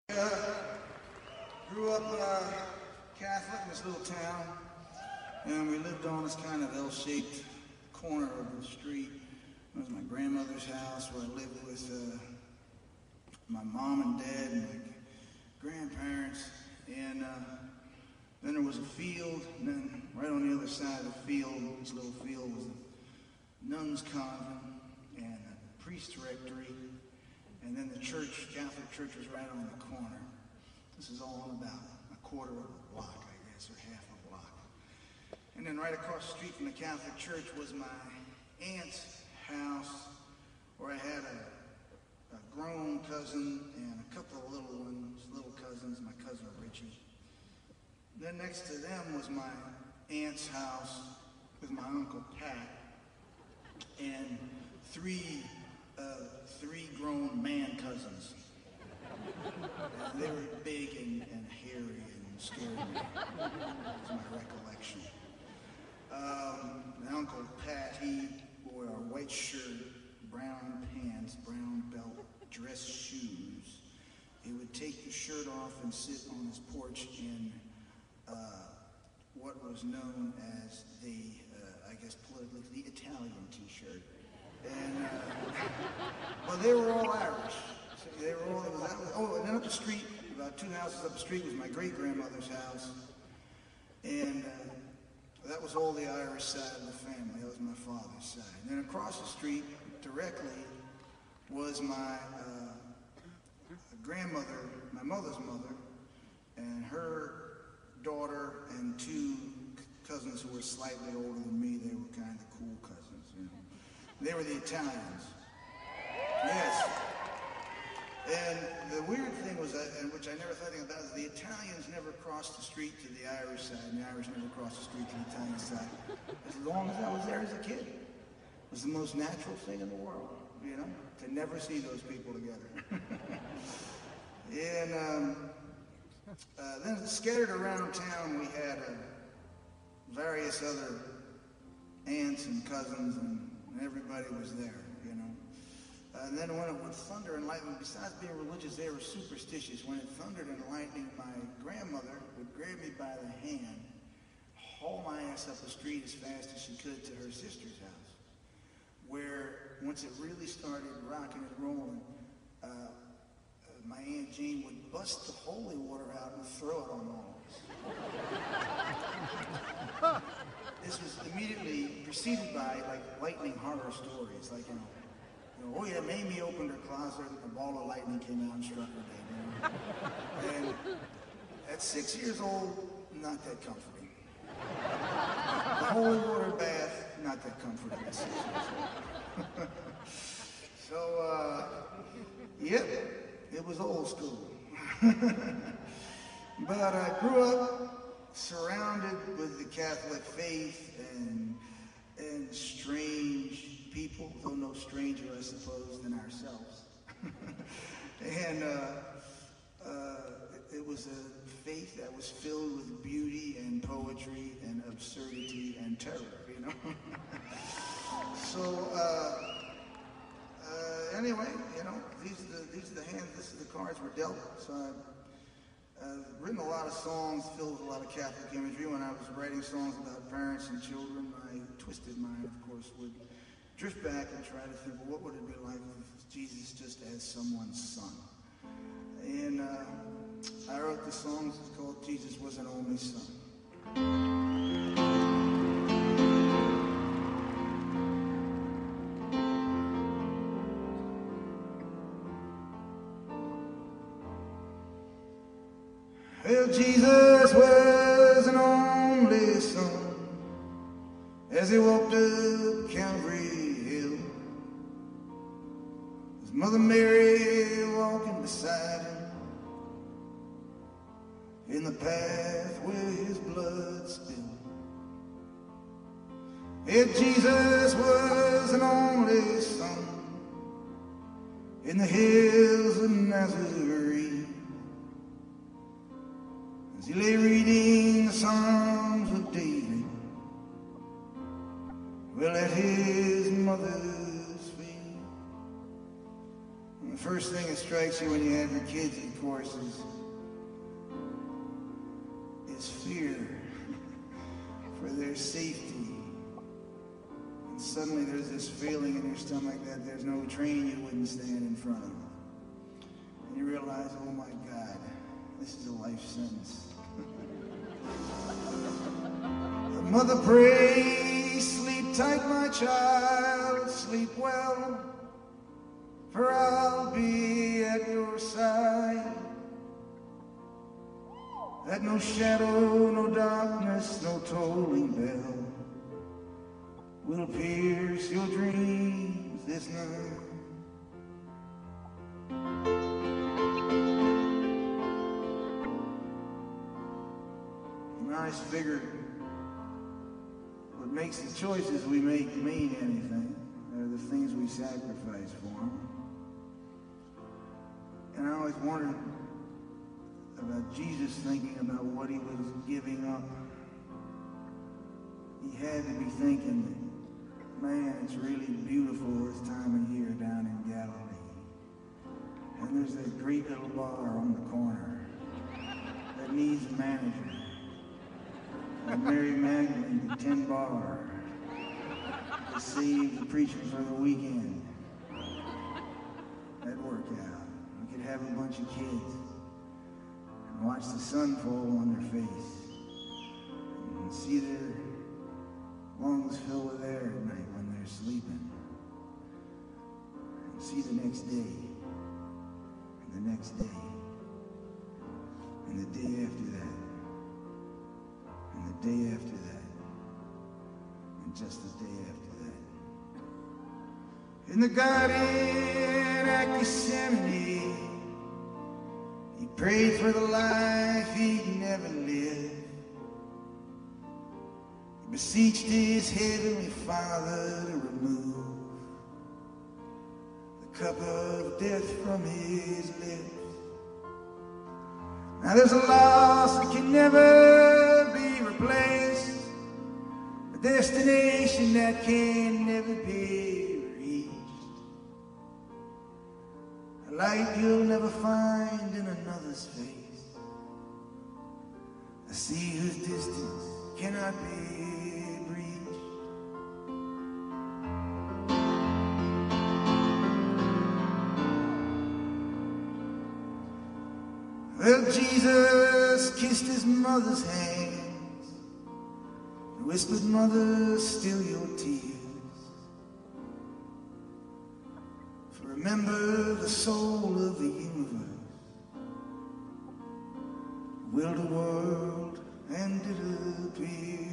Grew up Catholic in this little town, and we lived on this kind of L-shaped corner of the street. It was my grandmother's house where I lived with my mom and dad and my grandparents. And then there was a field, and then right on the other side of the field, this little field, was a nuns' convent and a priest rectory. And then the church, Catholic church, was right on the corner. This is all in about a quarter of a block, I guess, or half a block. And then right across the street from the Catholic church was my aunt's house, where I had a grown cousin and a couple of little cousins, my cousin Richie. Then next to them was my aunt's house with my Uncle Pat and three grown man cousins. They were big and hairy and scared me. That's my recollection. My Uncle Pat, he wore a white shirt, brown pants, brown belt, dress shoes. He would take the shirt off and sit on his porch in what was known as the, I guess politically, the Italian t-shirt. And, well, they were all Irish. So they were all, and then up the street, about 2 houses up the street, was my great-grandmother's house. And that was all the Irish side of the family. That was my father's side. And then across the street, directly, was my grandmother, my mother's mother, and her daughter and 2 cousins who were slightly older than me. They were kind of cool cousins, you know. They were the Italians. Yes. And the weird thing was, and which I never thought anything about, is the Italians never crossed the street to the Irish side, and the Irish never crossed the street to the Italian side. As long as I was there as a kid. It was the most natural thing in the world, you know, to never see those people together. And then scattered around town, we had various other aunts and cousins, and everybody was there, you know. And then when it would thunder and lightning, besides being religious, they were superstitious. When it thundered and lightning, my grandmother would grab me by the hand, haul my ass up the street as fast as she could to her sister's house, where once it really started rocking and rolling, my Aunt Jane would bust the holy water out and throw it on all of us. This was immediately preceded by like lightning horror stories, like, you know, oh yeah, Mamie opened her closet, a ball of lightning came out and struck her dead. And at 6 years old, not that comforting. The holy water bath, not that comforting at 6 years old. So, yep, it was old school. But I grew up surrounded with the Catholic faith and strange people, though no stranger, I suppose, than ourselves. And it was a faith that was filled with beauty and poetry and absurdity and terror, you know. So anyway, you know, these are the hands, this is the cards we're dealt. So I've written a lot of songs filled with a lot of Catholic imagery. When I was writing songs about parents and children, my twisted mind, of course, would drift back and try to think, well, what would it be like if Jesus just as someone's son? And I wrote the songs called Jesus Was an Only Son. Well, Jesus was an only son as he walked up Calvary Hill. His mother Mary walking beside him in the path where his blood spilled. Yeah, Jesus was an only son in the hills of Nazareth. As he lay reading the Psalms of David, well, at his mother's feet, The first thing that strikes you when you have your kids, of course, is fear for their safety. And suddenly there's this feeling in your stomach that there's no train you wouldn't stand in front of. And you realize, oh my God, this is a life sentence. The mother prays, sleep tight, my child, sleep well, for I'll be at your side. That no shadow, no darkness, no tolling bell will pierce your dreams this night. And I just figured what makes the choices we make mean anything are the things we sacrifice for them. And I always wondered about Jesus thinking about what he was giving up. He had to be thinking that, man, it's really beautiful this time of year down in Galilee. And there's that great little bar on the corner that needs a manager. And Mary Magdalene did 10 bar to save the preacher for the weekend. That'd work out. We could have a bunch of kids and watch the sun fall on their face and see their lungs fill with air at night when they're sleeping, and see the next day, and the next day, and the day after that, and the day after that, and just the day after that. In the garden at Gethsemane, he prayed for the life he'd never lived. He beseeched his heavenly Father to remove the cup of death from his lips. Now there's a loss that can never be replaced, a destination that can never be reached, a light you'll never find in another's face, a sea whose distance cannot be breached. Well, Jesus kissed his mother's hands and whispered, "Mother, still your tears. For remember, the soul of the universe willed a world and did appear."